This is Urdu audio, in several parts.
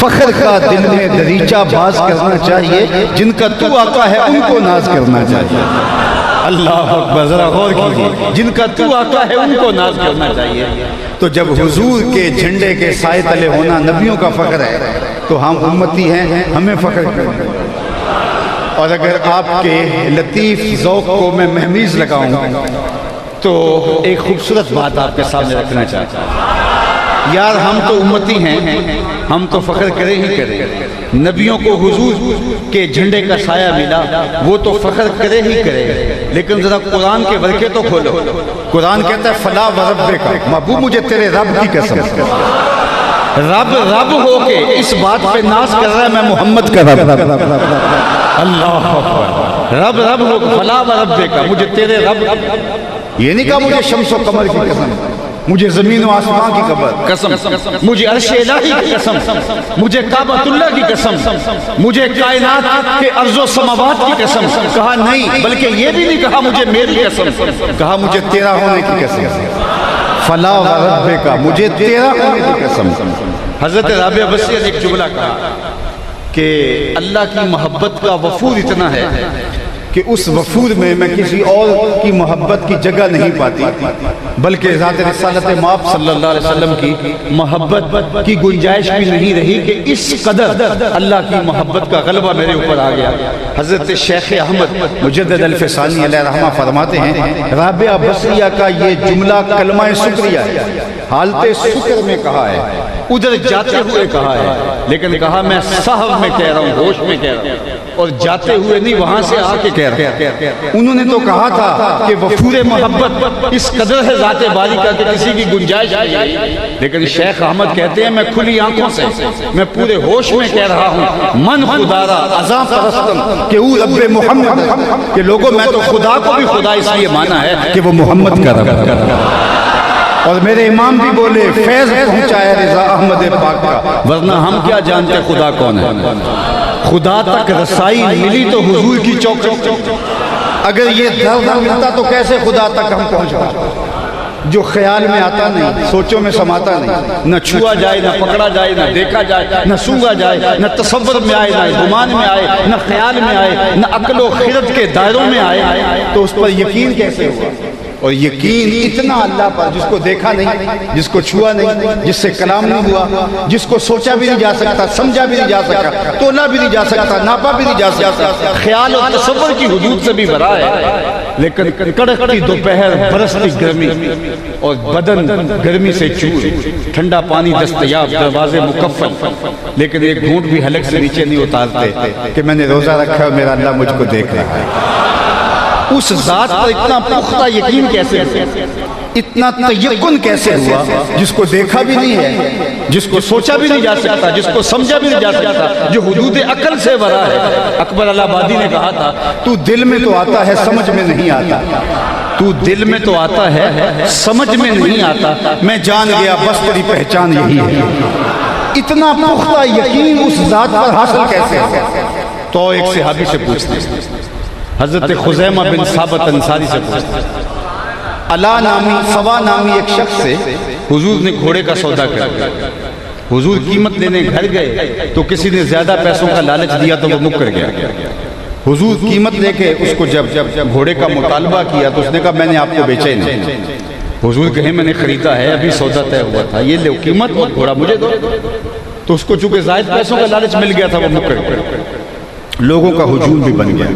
فخر کا دل میں دریچہ باز کرنا چاہیے، جن کا تو آقا ہے ان کو ناز کرنا چاہیے۔ اللہ اکبر، ذرا غور کیجیے، جن کا تو آقا ہے ان کو ناز کرنا چاہیے۔ تو جب حضور کے جھنڈے کے سائے تلے ہونا نبیوں کا فخر ہے تو ہم امتی ہیں، ہمیں فخر کرنا۔ اور اگر آپ کے لطیف ذوق کو میں مہمیز لگاؤں تو ایک خوبصورت بات آپ کے سامنے رکھنا چاہتا ہوں۔ یار ہم تو امتی ہیں، ہم تو فخر کریں ہی کریں۔ نبیوں کو حضور کے جھنڈے کا سایہ ملا، وہ تو فخر کرے ہی کرے، لیکن ذرا قرآن کے ورقے تو کھولو۔ قرآن کہتا ہے فلا وربک، محبوب مجھے تیرے رب کی قسم، رب رب ہو کے اس بات پہ ناز کر رہا ہے میں محمد کا رب۔ اللہ اکبر، رب رب ہو کے فلا وربک، مجھے تیرے رب، یہ نہیں کہا مجھے شمس و قمر کی قسم، مجھے زمین و آسمان کی قسم، مجھے عرش الہی کی قسم، مجھے کعبۃ اللہ کی قسم، مجھے کائنات کے ارض و سماوات کی قسم۔ کہا نہیں، بلکہ یہ بھی نہیں کہا مجھے میری قسم، کہا مجھے تیرا ہونے کی قسم، فلا وربک، مجھے تیرا ہونے کی قسم۔ حضرت رابعہ بصری نے ایک جملہ کہا کہ اللہ کی محبت کا وفور اتنا ہے کہ اس وفور میں کسی اور کی محبت کی جگہ نہیں پاتی، بلکہ ذات رسالت مآب صلی اللہ علیہ وسلم کی محبت کی گنجائش بھی نہیں رہی کہ اس قدر اللہ کی محبت کا غلبہ میرے اوپر آ گیا۔ حضرت شیخ احمد مجدد الفسانی علیہ رحمہ فرماتے ہیں رابعہ بصریہ کا یہ جملہ کلمہ شکریہ ہے، حالت شکر میں کہا ہے، ادھر جاتے ہوئے کہا ہے، لیکن کہا میں صحو میں کہہ رہا ہوں، ہوش میں کہہ رہا ہوں، اور جاتے ہوئے نہیں، وہاں سے آ کے کہہ رہا ہوں۔ انہوں نے تو کہا تھا کہ وفور محبت اس قدر ہے ذات باری کا کہ کسی کی گنجائش نہیں، لیکن شیخ احمد کہتے ہیں میں کھلی آنکھوں سے، میں پورے ہوش میں کہہ رہا ہوں من خدارا ازاں پرستم کہ وہ رب محمد، کہ لوگوں میں تو خدا کو بھی خدا اس لیے مانا ہے کہ وہ محمد کا رب ہے۔ اور میرے امام بھی بولے فیض پہنچایا رضا احمد پاک کا، ورنہ ہم کیا جانتے خدا کون ہے۔ خدا تک رسائی ملی تو حضور کی چوکٹ، اگر یہ درد نہ ملتا تو کیسے خدا تک ہم پہنچ پاتے؟ جو خیال میں آتا نہیں، سوچوں میں سماتا نہیں، نہ چھوا جائے، نہ پکڑا جائے، نہ دیکھا جائے، نہ سونگا جائے، نہ تصور میں آئے، نہ گمان میں آئے، نہ خیال میں آئے، نہ عقل و خرد کے دائروں میں آئے، تو اس پر یقین کیسے ہوا؟ اور یقین اتنا اللہ پر جس کو دیکھا نہیں، جس کو چھوا نہیں، جس سے کلام نہیں ہوا، جس کو سوچا بھی نہیں جا سکتا، سمجھا بھی نہیں جا سکتا، تولا بھی نہیں جا سکتا، ناپا بھی نہیں جا سکتا، خیال اور تصور کی حدود سے بھی برا ہے، لیکن کڑکتی دوپہر برستی گرمی اور بدن گرمی سے چور، ٹھنڈا پانی دستیاب، دروازے مکفل، لیکن ایک گھونٹ بھی حلق سے نیچے نہیں اتارتے کہ میں نے روزہ رکھا ہے میرا اللہ مجھ کو دیکھ رہا ہے۔ اس ذات پر اتنا پختہ یقین کیسے ہوا، اتنا تیقن کیسے ہوا جس کو دیکھا بھی نہیں ہے، جس کو سوچا بھی نہیں جا سکتا، جس کو سمجھا بھی نہیں جا سکتا، جو حدود عقل سے ورا ہے۔ اکبر الہ آبادی نے کہا تھا تو دل میں تو آتا ہے سمجھ میں نہیں آتا، تو دل میں تو آتا ہے سمجھ میں نہیں آتا، میں جان گیا بس تیری پہچان یہی ہے۔ اتنا پختہ یقین اس ذات پر حاصل کیسے ہے؟ تو ایک صحابی سے پوچھتے ہیں، حضرت خزیمہ بن ثابت انصاری سے پوچھتے ہیں، علا نامی سوا نامی ایک شخص سے حضور نے گھوڑے کا سودا کر دیا، حضور قیمت لینے گھر گئے تو کسی نے زیادہ پیسوں کا لالچ دیا تو وہ مکر گیا، حضور قیمت لے کے اس کو جب گھوڑے کا مطالبہ کیا تو اس نے کہا میں نے آپ کو بیچا ہی نہیں، حضور کہیں میں نے خریدا ہے، ابھی سودا طے ہوا تھا، یہ لے قیمت مت، گھوڑا مجھے دو، تو اس کو چونکہ زائد پیسوں کا لالچ مل گیا تھا وہ مکر گیا، لوگوں کا ہجوم بھی بن گیا،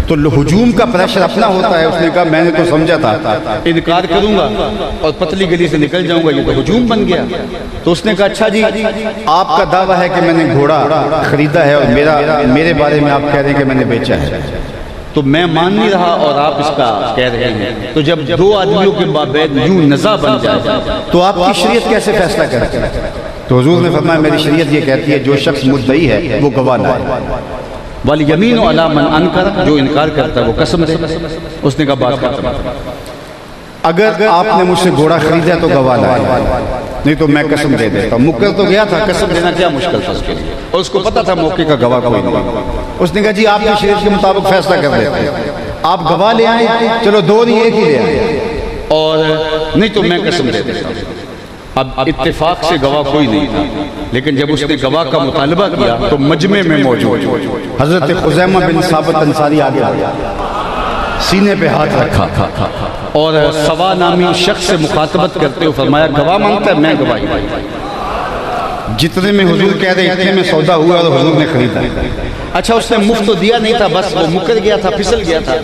تو ہجوم کا پریشر اپنا ہوتا ہے۔ اس نے کہا میں نے تو سمجھا تھا انکار کروں گا اور پتلی گلی سے نکل جاؤں گا، یہ تو ہجوم بن گیا۔ تو اس نے کہا اچھا جی آپ کا دعویٰ ہے کہ میں نے گھوڑا خریدا ہے اور میرے بارے میں آپ کہہ رہے ہیں کہ میں نے بیچا ہے، تو میں مان نہیں رہا اور آپ اس کا کہہ رہے ہیں، تو جب دو آدمیوں کے مابین یوں نزاع بن جائے تو آپ کی شریعت کیسے فیصلہ کرتی ہے؟ تو حضور نے فرمایا میری شریعت یہ کہتی ہے جو شخص مدعی ہے وہ گواہ لائے، والیمین علی من انکر، جو انکار کرتا ہے وہ قسم دے۔ اس نے کہا بات ختم، اگر آپ نے مجھ سے گھوڑا خریدا تو گواہ لائے، نہیں تو میں قسم دے دیتا ہوں۔ مکر تو گیا تھا، قسم دینا کیا مشکل تھا اس کے لیے، اور اس کو پتا تھا موقع کا گواہ کوئی نہیں۔ اس نے کہا جی آپ کی شریعت کے مطابق فیصلہ کر دیتے ہیں، آپ گواہ لے آئیں، چلو دو نہیں ایک ہی لے آئیں، اور نہیں تو میں قسم دے دیتا ہوں۔ اب اتفاق سے گواہ کوئی نہیں تھا، لیکن جب اس نے گواہ کا مطالبہ کیا تو مجمع میں موجود حضرت خزیمہ بن ثابت انصاری آگے آیا، سینے پہ ہاتھ رکھا اور سوا نامی شخص سے مخاطبت کرتے ہوئے فرمایا گواہ مانگتا ہے؟ میں گواہی، جتنے میں حضور کہہ رہے اتنے میں سودا ہوا اور حضور نے خریدا۔ اچھا اس نے مفت تو دیا نہیں تھا، بس وہ مکر گیا تھا، پھسل گیا تھا،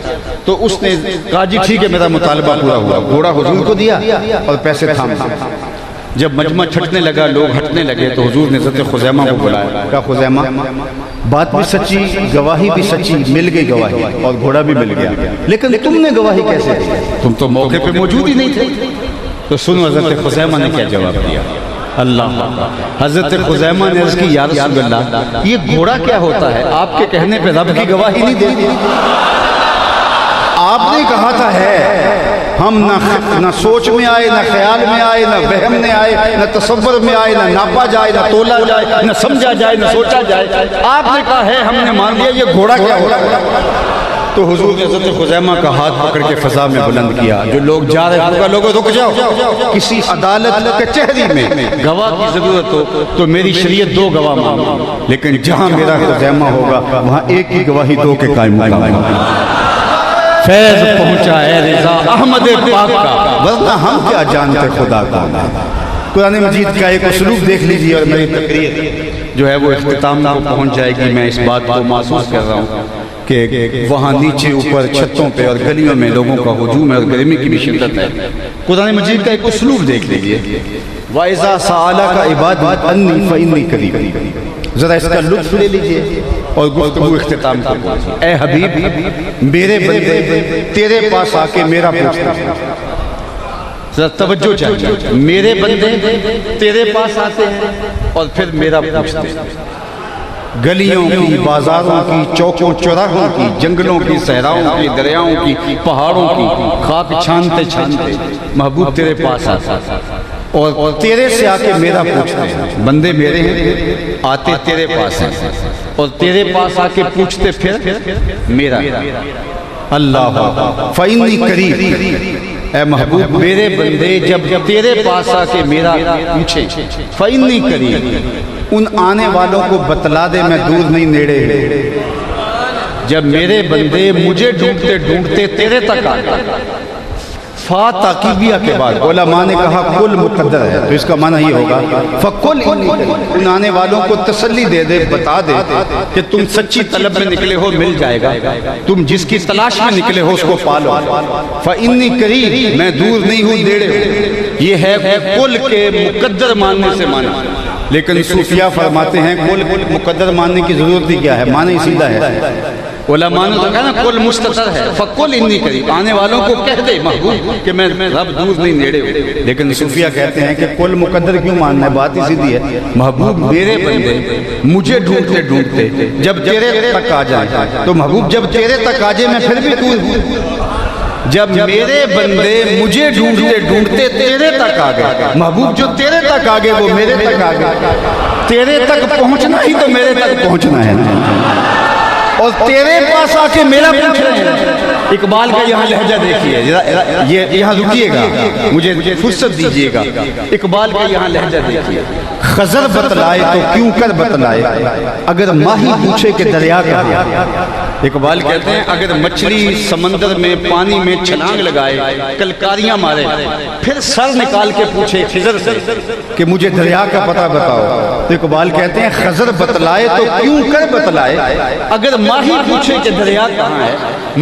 تو اس نے کہا جی ٹھیک ہے میرا مطالبہ پورا ہوا، گھوڑا حضور کو دیا اور پیسے تھام۔ جب مجمع چھٹنے لگا، لوگ ہٹنے لگے، تو حضور نے حضرت خزیمہ کو بلایا، کہا خزیمہ بات بھی سچی، گواہی بھی سچی، مل گئی گواہی اور گھوڑا بھی مل گیا، لیکن تم نے گواہی کیسے دی؟ تم تو موقع پہ موجود ہی نہیں تھے۔ تو سنو حضرت خزیمہ نے کیا جواب دیا۔ اللہ، حضرت خزیمہ نے عرض کی یا رسول اللہ یہ گھوڑا کیا ہوتا ہے؟ آپ کے کہنے پہ رب کی گواہی نہیں دیتی؟ آپ نے کہا تھا ہے، ہم نہ سوچ میں آئے، نہ خیال میں آئے، نہ وہم میں آئے، نہ تصور میں آئے، نہ ناپا جائے، نہ تولا جائے، نہ سمجھا جائے، نہ سوچا جائے، آپ نے کہا ہے، ہم نے مان لیا، یہ گھوڑا کیا ہوتا ہے؟ تو حضور نے حضرت خزیمہ کا ہاتھ پکڑ کے فضا میں بلند کیا، جو لوگ جا رہے ہیں لوگوں رک جاؤ، کسی عدالت کچہری میں گواہ کی ضرورت ہو تو میری شریعت دو گواہ مانگو، لیکن جہاں میرا خزیمہ ہوگا وہاں ایک ہی گواہی دو کے قائم مقام۔ فیض پہنچا ہے رضا احمد پاک کا، ورنہ ہم کیا جانتے خدا کا۔ قرآن مجید کا ایک اسلوب دیکھ لیجیے، اور میری تقریر جو ہے وہ اختتام کو پہنچ جائے گی۔ میں اس بات کو محسوس کر رہا ہوں کہ وہاں نیچے اوپر چھتوں پہ اور گلیوں میں لوگوں کا ہجوم ہے اور گرمی کی بھی شدت ہے۔ قرآن مجید کا ایک اسلوب دیکھ لیجیے، وَإِذَا سَأَلَكَ عِبَادِي عَنِّي فَإِنِّي قَرِيبٌ، ذرا اس کا لطف لے لیجیے اور گفتگو اختتام کو پہنچے۔ اے حبیب میرے بندے تیرے پاس آ کے میرا پوچھتے ہیں، ذرا توجہ چاہیے، میرے بندے تیرے پاس آتے ہیں اور پھر میرا پوچھتے ہیں، گلیوں کی، بازاروں کی، چوکوں چوراہوں کی، جنگلوں کی، صحراؤں کی، دریاؤں کی، پہاڑوں کی، خاک چھانتے چھانتے محبوب تیرے پاس آتے اور تیرے سے آ کے میرا پوچھتے ہیں۔ بندے میرے ہیں، آتے تیرے پاس ہیں اور تیرے پاس آ کے پوچھتے پھر میرا۔ اللہ فَإِنِّي قَرِيبٌ، اے محبوب میرے بندے جب تیرے پاس آ کے میرا پوچھیں، فَإِنِّي قَرِيبٌ، ان آنے والوں کو بتلا دے میں دور نہیں نیڑے۔ جب میرے بندے مجھے ڈھونڈتے ڈھونڈتے تیرے تک آتے، فا تاکیبیہ کے بعد علماء نے کہا کل مقدر ہے، تو اس کا معنی یہ ہوگا فَقُلْ إِنِّي قَرِيبٌ، ان آنے والوں کو تسلی دے دے، بتا دے کہ تم سچی طلب میں نکلے ہو، مل جائے گا، تم جس کی تلاش میں نکلے ہو اس کو پالو۔ فَإِنِّي قَرِيبٌ، میں دور نہیں ہوں، نیڑے ہوں۔ یہ ہے کل کے مقدر ماننے سے معنی، لیکن صوفیہ فرماتے ہیں کل مقدر ماننے کی ضرورت ہی کیا ہے، معنی سیدھا ہے۔ علماء نے تو کہا نا کل مستتر ہے، فَقُلْ إِنِّي قَرِيبٌ، آنے والوں کو کہہ دے محبوب کہ میں رب دور نہیں نیڑے ہوں۔ لیکن صوفیہ کہتے ہیں کہ کل مقدر کیوں ماننا ہے، بات ہی سیدھی ہے، محبوب میرے بندے مجھے ڈھونڈتے ڈھونڈتے جب تیرے تک آ جائے، تو محبوب جب تیرے تک آ جائے میں پھر بھی دور ہوں۔ جب میرے بندے مجھے ڈھونڈتے ڈھونڈتے تیرے تک آ گئے، محبوب جو تیرے تک آ گئے وہ میرے تک آ گئے، تیرے تک پہنچنا ہی تو میرے تک پہنچنا ہے اور تیرے پاس آ کے میرا پوچھ رہے ہیں۔ اقبال کا یہاں لہجہ دیکھیے، یہ یہاں رکیے گا، مجھے فرصت دیجیے گا، اقبال کا یہاں لہجہ دیکھیے۔ خضر بتلائے تو کیوں کر بتلائے، اگر ماہی پوچھے کہ دریا کہاں۔ اقبال کہتے ہیں اگر مچھلی سمندر میں پانی میں چھلانگ لگائے، کلکاریاں مارے، پھر سر نکال کے پوچھے خضر سے کہ مجھے دریا کا پتہ بتاؤ، تو اقبال کہتے ہیں خضر بتلائے تو کیوں کر بتلائے، اگر ماہی پوچھے کہ دریا کہاں ہے،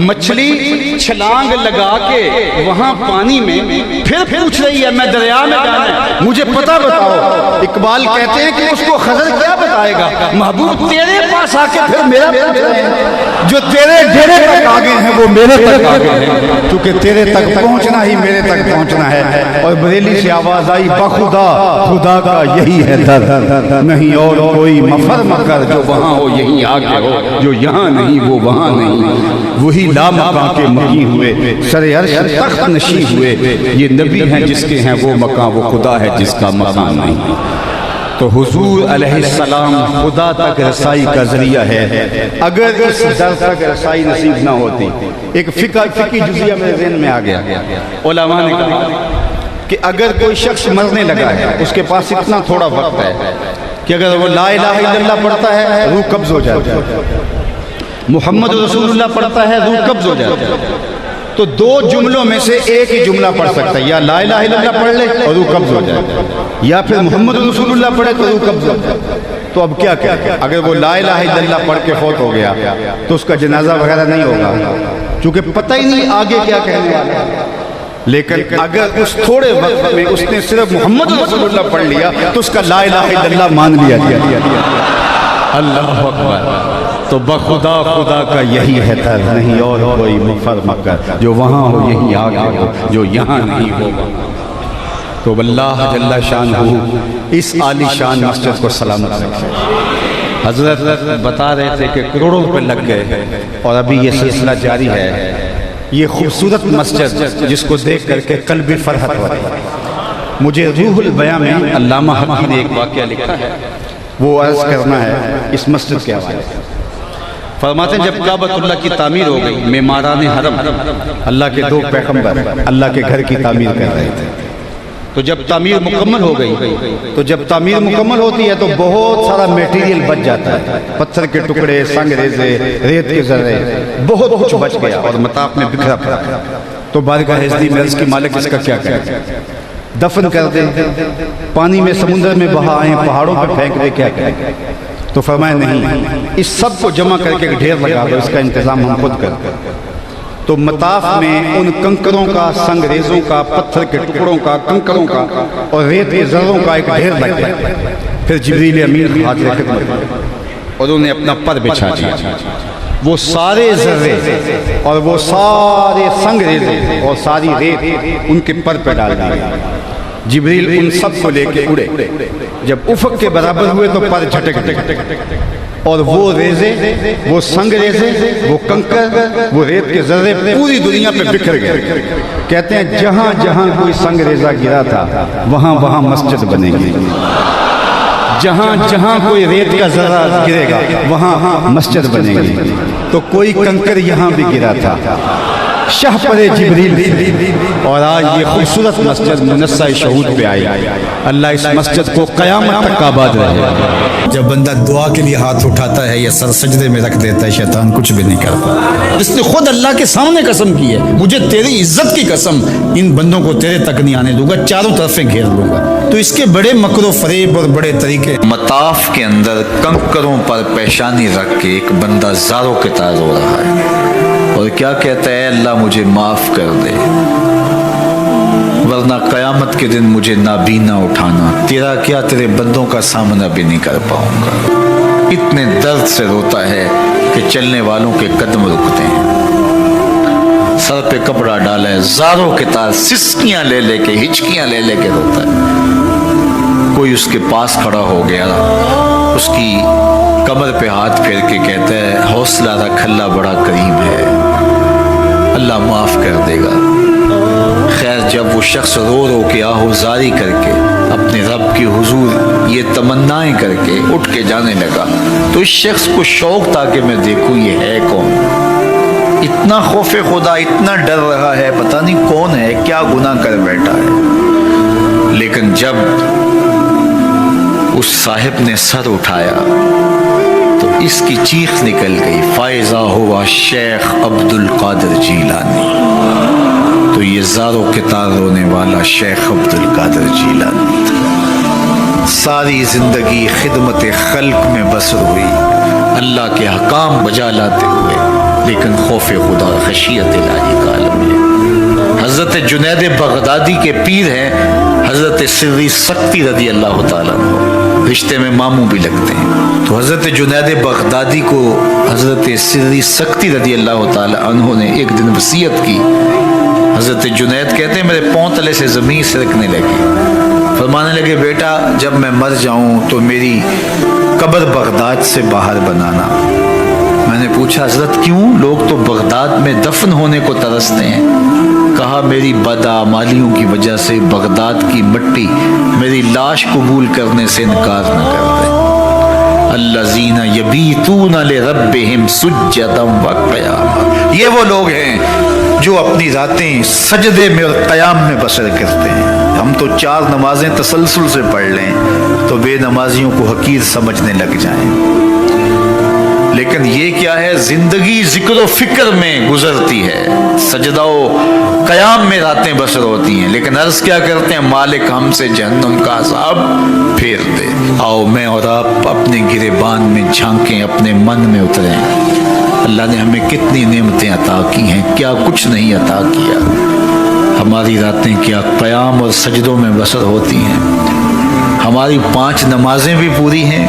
مچھلی چھلانگ لگا کے وہاں پانی میں پھر پوچھ رہی ہے میں دریا میں جانا ہے، مجھے پتہ بتاؤ۔ اقبال کہتے ہیں کہ اس کو خضر کیا بتائے گا، محبوب تیرے پاس آ کے پھر میرا پوچھ رہے ہیں، جو تیرے ڈیرے تک آگے ہیں وہ میرے تک آگے ہیں، کیونکہ تیرے تک پہنچنا ہی میرے تک پہنچنا ہے۔ اور بریلی سے آواز آئی بخدا خدا کا یہی ہے در، نہیں اور کوئی مفر مکر، جو وہاں ہو یہیں آگے ہو، جو یہاں نہیں وہ وہاں نہیں، وہی لامکاں کے مکی ہوئے، سر عرش تخت نشی ہوئے، یہ نبی ہیں جس کے ہیں وہ مکان، وہ خدا ہے جس کا مکان نہیں۔ تو حضور علیہ السلام خدا تک رسائی کا ذریعہ ہے۔ اگر اس در تک رسائی نصیب نہ ہوتی، ایک فقہی جزیہ میرے ذہن میں آ گیا، علماء نے کہا کہ اگر کوئی شخص مرنے لگا ہے، اس کے پاس اتنا تھوڑا وقت ہے کہ اگر وہ لا الہ الا اللہ پڑھتا ہے روح قبض ہو جاتی ہے، محمد رسول اللہ پڑھتا ہے روح قبض ہو جاتی ہے، تو دو جملوں میں سے ایک ہی جملہ پڑھ سکتا ہے، یا لا الہ الا اللہ پڑھ لے اور روح قبض ہو جائے، یا پھر محمد رسول اللہ پڑھے تو روح قبض ہو جائے۔ تو اب کیا اگر وہ لا الہ الا اللہ پڑھ کے فوت ہو گیا تو اس کا جنازہ وغیرہ نہیں ہوگا، چونکہ پتہ ہی نہیں آگے کیا کہنے والا ہے۔ لیکن اگر اس تھوڑے وقت میں اس نے صرف محمد رسول اللہ پڑھ لیا تو اس کا لا الہ الا اللہ مان لیا گیا۔ اللہ اکبر۔ تو بخدا خدا کا یہی ہے تر، نہیں اور کوئی مفر مکر، جو وہاں ہو یہی آگے ہو، جو یہاں نہیں ہو۔ تو اللہ جل شانہ اس عالی شان مسجد کو سلامت رکھے۔ حضرت بتا رہے تھے کہ کروڑوں روپے لگ گئے اور ابھی یہ سلسلہ جاری ہے۔ یہ خوبصورت مسجد جس کو دیکھ کر کے قلب فرحت ہوتی ہے۔ مجھے روح البیاں میں علامہ حقی نے ایک واقعہ لکھا ہے، وہ عرض کرنا ہے اس مسجد کے حوالے سے۔ فرماتے ہیں جب کعبۃ اللہ کی تعمیر ہو گئی، معماران حرم اللہ کے دو پیغمبر اللہ کے گھر کی تعمیر کر رہے تھے، تو جب تعمیر مکمل ہو گئی، تو جب تعمیر مکمل ہوتی ہے تو بہت سارا میٹیریل بچ جاتا ہے، پتھر کے ٹکڑے، سنگ ریزے، ریت کے ذرے، بہت کچھ بچ گیا اور مطاف میں بکھرا پڑا۔ تو بارگاہ حضرت میں عرض کی مالک اس کا کیا کریں؟ دفن کر دیں، پانی میں سمندر میں بہا آئیں، پہاڑوں پہ پھینک دیں، کیا کریں؟ تو فرمایا نہیں، اس سب کو جمع کر کے ڈھیر لگا دو، اس کا انتظام ہم خود کرتے ہیں۔ تو مطاف میں ان کنکروں کا، سنگ ریزوں کا، پتھر کے ٹکڑوں کا، کنکروں کا اور ریت کے ذروں کا ایک ڈھیر لگ گیا۔ پھر جبریل امین حاضر خدمت اور انہوں نے اپنا پر بچھا دیا، وہ سارے ذرے اور وہ سارے سنگ ریزے اور ساری ریت ان کے پر پہ ڈال دیا۔ جبریل ان سب کو لے کے اڑے، جب افق کے برابر ہوئے تو پر جھٹک گئے اور وہ ریزے، وہ سنگ ریزے، وہ کنکر، وہ ریت کے ذرے پوری دنیا پہ بکھر گئے۔ کہتے ہیں جہاں جہاں کوئی سنگ ریزہ گرا تھا وہاں وہاں مسجد بنے گی، جہاں جہاں کوئی ریت کا ذرہ گرے گا وہاں مسجد بنے گی۔ تو کوئی کنکر یہاں بھی گرا تھا، شاہ پر جبریل، اور آج یہ خوبصورت مسجد منصہ شہود پہ آئی۔ اللہ اس مسجد کو قیامت تک آباد رہے۔ جب بندہ دعا کے لیے ہاتھ اٹھاتا ہے یا سر سجدے میں رکھ دیتا ہے، شیطان کچھ بھی نہیں کرتا۔ اس نے خود اللہ کے سامنے قسم کی ہے، مجھے تیری عزت کی قسم، ان بندوں کو تیرے تک نہیں آنے دوں گا، چاروں طرف سے گھیر لوں گا۔ تو اس کے بڑے مکر و فریب اور بڑے طریقے۔ مطاف کے اندر کنکروں پر پیشانی رکھ کے ایک بندہ زاروں کے تار رو رہا ہے اور کیا کہتا ہے، اللہ مجھے معاف کر دے ورنہ قیامت کے دن مجھے نابینا اٹھانا، تیرا کیا تیرے بندوں کا سامنا بھی نہیں کر پاؤں گا۔ اتنے درد سے روتا ہے کہ چلنے والوں کے قدم رکتے ہیں۔ سر پہ کپڑا ڈالا ہے، زاروں کے تار، سسکیاں لے لے کے، ہچکیاں لے لے کے روتا ہے۔ کوئی اس کے پاس کھڑا ہو گیا، اس کی کمر پہ ہاتھ پھیر کے کہتا ہے، حوصلہ رکھ، اللہ بڑا کریم ہے، اللہ معاف کر دے گا۔ خیر جب وہ شخص رو رو کے آہوزاری کر کے اپنے رب کی حضور یہ تمنائیں کر کے اٹھ کے جانے لگا تو اس شخص کو شوق تھا کہ میں دیکھوں یہ ہے کون۔ اتنا خوف خدا، اتنا ڈر رہا ہے، پتہ نہیں کون ہے، کیا گناہ کر بیٹھا ہے۔ لیکن جب اس صاحب نے سر اٹھایا تو اس کی چیخ نکل گئی، فائزہ ہوا شیخ عبد القادر جیلانی۔ تو یہ زاروں کے تار رونے والا شیخ عبد القادر جیلانی تھا۔ ساری زندگی خدمت خلق میں بسر ہوئی، اللہ کے حکام بجا لاتے ہوئے، لیکن خوف خدا، خشیت الہی کا عالم ہے۔ حضرت جنید بغدادی کے پیر ہیں حضرت سری سکتی رضی اللہ تعالیٰ عنہ، رشتے میں ماموں بھی لگتے ہیں۔ تو حضرت جنید بغدادی کو حضرت سری سکتی رضی اللہ تعالیٰ عنہ نے ایک دن وصیت کی۔ حضرت جنید کہتے ہیں میرے پاؤں تلے سے زمین سرکنے لگی، فرمانے لگے بیٹا جب میں مر جاؤں تو میری قبر بغداد سے باہر بنانا۔ میں نے پوچھا حضرت کیوں؟ لوگ تو بغداد میں دفن ہونے کو ترستے ہیں۔ کہا میری بدعمالیوں کی وجہ سے بغداد کی مٹی میری لاش قبول کرنے سے انکار نہ کر دے۔ الذین یبیتون لربہم سجدا وقیاما، یہ وہ لوگ ہیں جو اپنی راتیں سجدے میں اور قیام میں بسر کرتے ہیں۔ ہم تو 4 نمازیں تسلسل سے پڑھ لیں تو بے نمازیوں کو حقیر سمجھنے لگ جائیں، لیکن یہ کیا ہے، زندگی ذکر و فکر میں گزرتی ہے، سجدہ و قیام میں راتیں بسر ہوتی ہیں، لیکن عرض کیا کرتے ہیں، مالک ہم سے جہنم کا عذاب پھیر دے۔ آؤ میں اور آپ اپنے گریبان میں جھانکیں، اپنے من میں اتریں، اللہ نے ہمیں کتنی نعمتیں عطا کی ہیں، کیا کچھ نہیں عطا کیا۔ ہماری راتیں کیا قیام اور سجدوں میں بسر ہوتی ہیں، ہماری 5 نمازیں بھی پوری ہیں،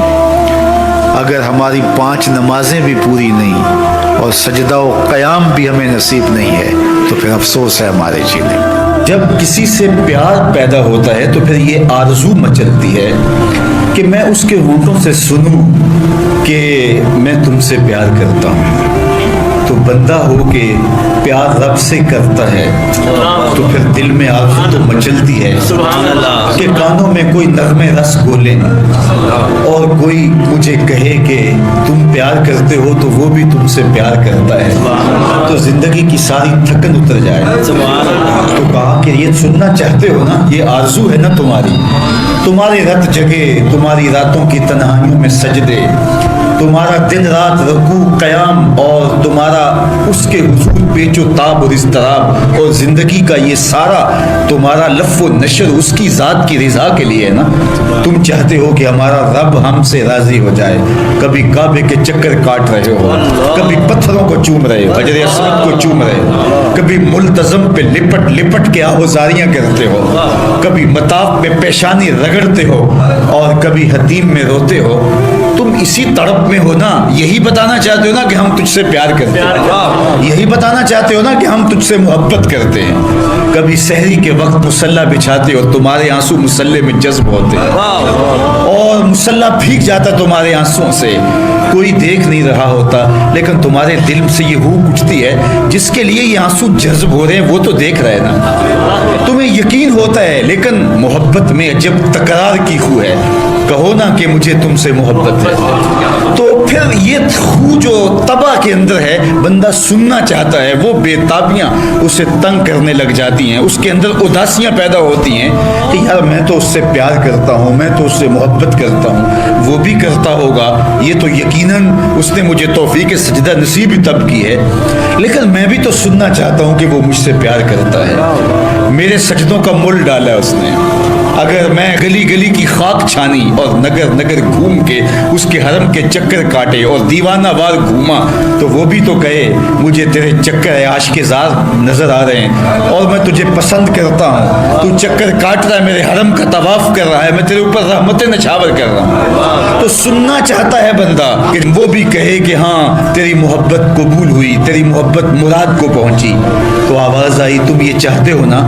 اگر ہماری 5 نمازیں بھی پوری نہیں اور سجدہ و قیام بھی ہمیں نصیب نہیں ہے تو پھر افسوس ہے ہمارے جینے میں۔ جب کسی سے پیار پیدا ہوتا ہے تو پھر یہ آرزو مچلتی ہے کہ میں اس کے ہونٹوں سے سنوں کہ میں تم سے پیار کرتا ہوں۔ تو بندہ ہو کے پیار رب سے کرتا ہے تو پھر دل میں آرزو تو مچلتی ہے کہ کانوں میں کوئی نغم رس بولے اور کوئی مجھے کہے کہ تم پیار کرتے ہو تو وہ بھی تم سے پیار کرتا ہے، تو زندگی کی ساری تھکن اتر جائے۔ تو کہا کہ یہ سننا چاہتے ہو نا، یہ آرزو ہے نا تمہاری، تمہاری رت جگے، تمہاری راتوں کی تنہائیوں میں سجدے، تمہارا دن رات رکوع قیام اور تمہارا اس کے حضور پیچ و تاب اور اضطراب اور زندگی کا یہ سارا تمہارا لف و نشر اس کی ذات کی رضا کے لیے ہے نا۔ تم چاہتے ہو کہ ہمارا رب ہم سے راضی ہو جائے، کبھی کعبے کے چکر کاٹ رہے ہو، کبھی پتھروں کو چوم رہے ہو، حجر اسود کو چوم رہے ہو، کبھی ملتزم پہ لپٹ لپٹ کے آہوزاریاں کرتے ہو، کبھی مطاف میں پیشانی رگڑتے ہو اور کبھی حتیم میں روتے ہو۔ تم اسی تڑپ میں ہو نا، یہی بتانا چاہتے ہو نا کہ ہم تجھ سے پیار کرتے ہیں، یہی بتانا چاہتے ہو نا کہ ہم تجھ سے محبت کرتے ہیں۔ کبھی سحری کے وقت مصلی بچھاتے ہو، تمہارے آنسو مصلی میں جذب ہوتے ہیں اور مصلی بھیگ جاتا تمہارے آنسوؤں سے، کوئی دیکھ نہیں رہا ہوتا لیکن تمہارے دل سے یہ روح اٹھتی ہے، جس کے لیے یہ آنسو جذب ہو رہے ہیں وہ تو دیکھ رہے ہیں نا۔ تمہیں یقین ہوتا ہے لیکن محبت میں جب تکرار کی خو ہے، کہو نا کہ مجھے تم سے محبت ہے، تو پھر یہ خو جو تباہ کے اندر ہے بندہ سننا چاہتا ہے، وہ بے تابیاں اسے تنگ کرنے لگ جاتی ہیں، اس کے اندر اداسیاں پیدا ہوتی ہیں کہ یار میں تو اس سے پیار کرتا ہوں، میں تو اس سے محبت کرتا ہوں، وہ بھی کرتا ہوگا، یہ تو یقیناً اس نے مجھے توفیق سجدہ نصیب ہی تب کی ہے، لیکن میں بھی تو سننا چاہتا ہوں کہ وہ مجھ سے پیار کرتا ہے، میرے سجدوں کا مول ڈالا ہے اس نے۔ اگر میں گلی گلی کی خاک چھانی اور نگر نگر گھوم کے اس کے حرم کے چکر کاٹے اور دیوانہ وار گھوما تو وہ بھی تو کہے مجھے تیرے چکر عاشق زار نظر آ رہے ہیں اور میں تجھے پسند کرتا ہوں، تو چکر کاٹ رہا ہے، میرے حرم کا طواف کر رہا ہے، میں تیرے اوپر رحمتیں نچھاور کر رہا ہوں، تو سننا چاہتا ہے بندہ کہ وہ بھی کہے کہ ہاں تیری محبت قبول ہوئی، تیری محبت مراد کو پہنچی۔ تو آواز آئی تم یہ چاہتے ہو نا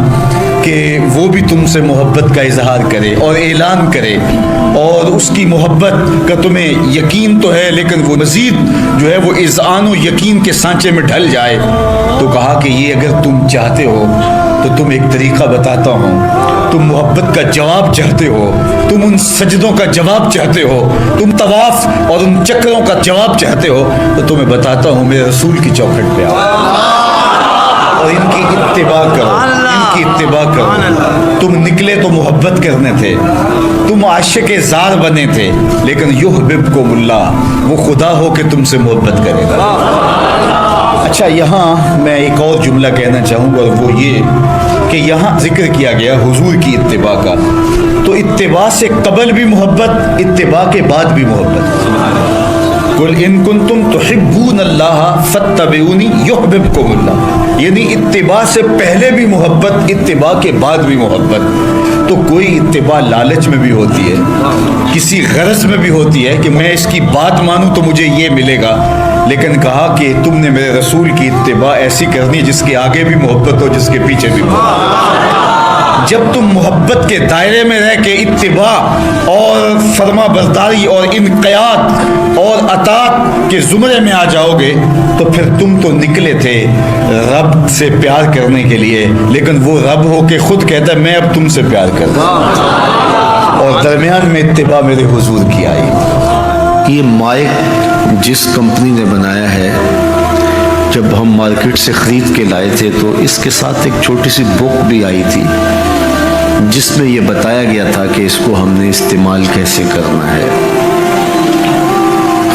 کہ وہ بھی تم سے محبت کا اظہار کرے اور اعلان کرے اور اس کی محبت کا تمہیں یقین تو ہے لیکن وہ مزید جو ہے وہ اذعان و یقین کے سانچے میں ڈھل جائے، تو کہا کہ یہ اگر تم چاہتے ہو تو تم ایک طریقہ بتاتا ہوں، تم محبت کا جواب چاہتے ہو، تم ان سجدوں کا جواب چاہتے ہو، تم طواف اور ان چکروں کا جواب چاہتے ہو، تو تمہیں بتاتا ہوں میرے رسول کی چوکھٹ پہ آؤ اور ان کی اتباع کرو، ان کی اتباع کرو۔ تم نکلے تو محبت کرنے تھے، تم عاشق زار بنے تھے، لیکن یحببکم اللہ، وہ خدا ہو کہ تم سے محبت کرے گا۔ اچھا یہاں میں ایک اور جملہ کہنا چاہوں گا اور وہ یہ کہ یہاں ذکر کیا گیا حضور کی اتباع کا، تو اتباع سے قبل بھی محبت، اتباع کے بعد بھی محبت۔ قل ان کنتم تحبون اللہ فاتبعونی یحببکم اللہ، یعنی اتباع سے پہلے بھی محبت، اتباع کے بعد بھی محبت۔ تو کوئی اتباع لالچ میں بھی ہوتی ہے، کسی غرض میں بھی ہوتی ہے کہ میں اس کی بات مانوں تو مجھے یہ ملے گا، لیکن کہا کہ تم نے میرے رسول کی اتباع ایسی کرنی جس کے آگے بھی محبت ہو، جس کے پیچھے بھی محبت۔ جب تم محبت کے دائرے میں رہ کے اتباع اور فرما برداری اور انقیاد اور اطاعت کے زمرے میں آ جاؤ گے تو پھر تم تو نکلے تھے رب سے پیار کرنے کے لیے، لیکن وہ رب ہو کے خود کہتا ہے میں اب تم سے پیار کرتا ہوں، اور درمیان میں اتباع میرے حضور کی آئی۔ یہ مائک جس کمپنی نے بنایا ہے، جب ہم مارکیٹ سے خرید کے لائے تھے تو اس کے ساتھ ایک چھوٹی سی بک بھی آئی تھی جس میں یہ بتایا گیا تھا کہ اس کو ہم نے استعمال کیسے کرنا ہے،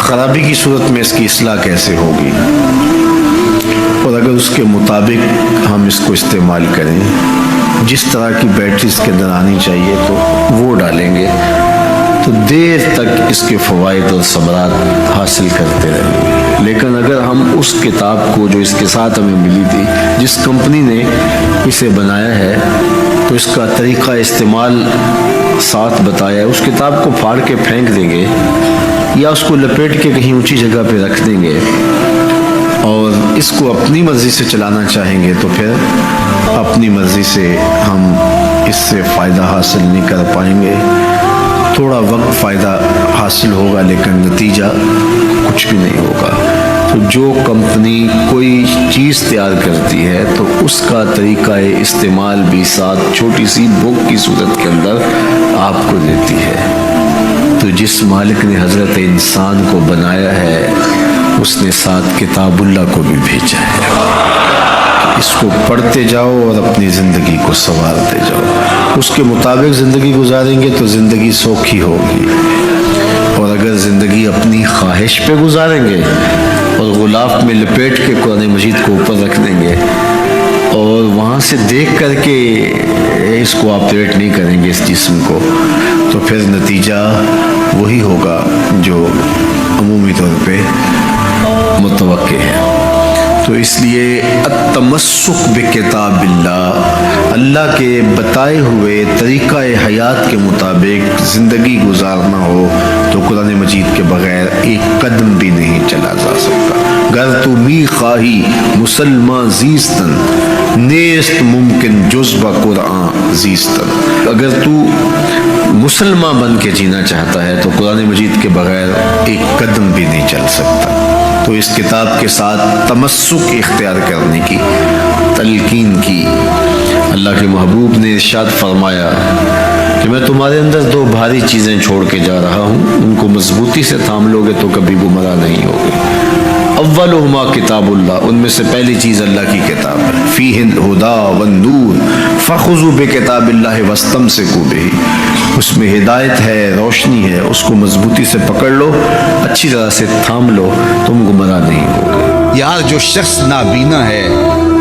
خرابی کی صورت میں اس کی اصلاح کیسے ہوگی، اور اگر اس کے مطابق ہم اس کو استعمال کریں، جس طرح کی بیٹری اس کے اندر آنی چاہیے تو وہ ڈالیں گے تو دیر تک اس کے فوائد اور ثمرات حاصل کرتے رہیں گے۔ لیکن اگر ہم اس کتاب کو جو اس کے ساتھ ہمیں ملی تھی، جس کمپنی نے اسے بنایا ہے، تو اس کا طریقہ استعمال ساتھ بتایا ہے، اس کتاب کو پھاڑ کے پھینک دیں گے یا اس کو لپیٹ کے کہیں اونچی جگہ پہ رکھ دیں گے اور اس کو اپنی مرضی سے چلانا چاہیں گے، تو پھر اپنی مرضی سے ہم اس سے فائدہ حاصل نہیں کر پائیں گے۔ تھوڑا وقت فائدہ حاصل ہوگا لیکن نتیجہ کچھ بھی نہیں ہوگا۔ تو جو کمپنی کوئی چیز تیار کرتی ہے تو اس کا طریقہ استعمال بھی ساتھ چھوٹی سی بک کی صورت کے اندر آپ کو دیتی ہے۔ تو جس مالک نے حضرت انسان کو بنایا ہے، اس نے ساتھ کتاب اللہ کو بھی بھیجا ہے۔ اس کو پڑھتے جاؤ اور اپنی زندگی کو سنوارتے جاؤ، اس کے مطابق زندگی گزاریں گے تو زندگی سوکھی ہوگی، اور اگر زندگی اپنی خواہش پہ گزاریں گے اور غلاف میں لپیٹ کے قرآن مجید کو اوپر رکھ دیں گے اور وہاں سے دیکھ کر کے اس کو آپریٹ نہیں کریں گے اس جسم کو، تو پھر نتیجہ وہی ہوگا جو عمومی طور پہ متوقع ہے۔ تو اس لیے التمسک بکتاب اللہ، اللہ کے بتائے ہوئے طریقہ حیات کے مطابق زندگی گزارنا ہو تو قرآن مجید کے بغیر ایک قدم بھی نہیں چلا جا سکتا۔ گر تو می خواہی مسلمان زیستن، نیست ممکن جز با قرآن زیستن۔ اگر تو مسلمان بن کے جینا چاہتا ہے تو قرآن مجید کے بغیر ایک قدم بھی نہیں چل سکتا۔ تو اس کتاب کے ساتھ تمسک اختیار کرنے کی تلقین کی۔ اللہ کے محبوب نے ارشاد فرمایا کہ میں تمہارے اندر دو بھاری چیزیں چھوڑ کے جا رہا ہوں، ان کو مضبوطی سے تھام لو گے تو کبھی گمراہ نہیں ہوگے۔ اولہما کتاب اللہ، ان میں سے پہلی چیز اللہ کی کتاب ہے، فیہ الہدی والنور فخذوا بکتاب اللہ واستمسکوا بہ، اس میں ہدایت ہے، روشنی ہے، اس کو مضبوطی سے پکڑ لو، اچھی طرح سے تھام لو، تم گمراہ نہیں ہوگے۔ یار جو شخص نابینا ہے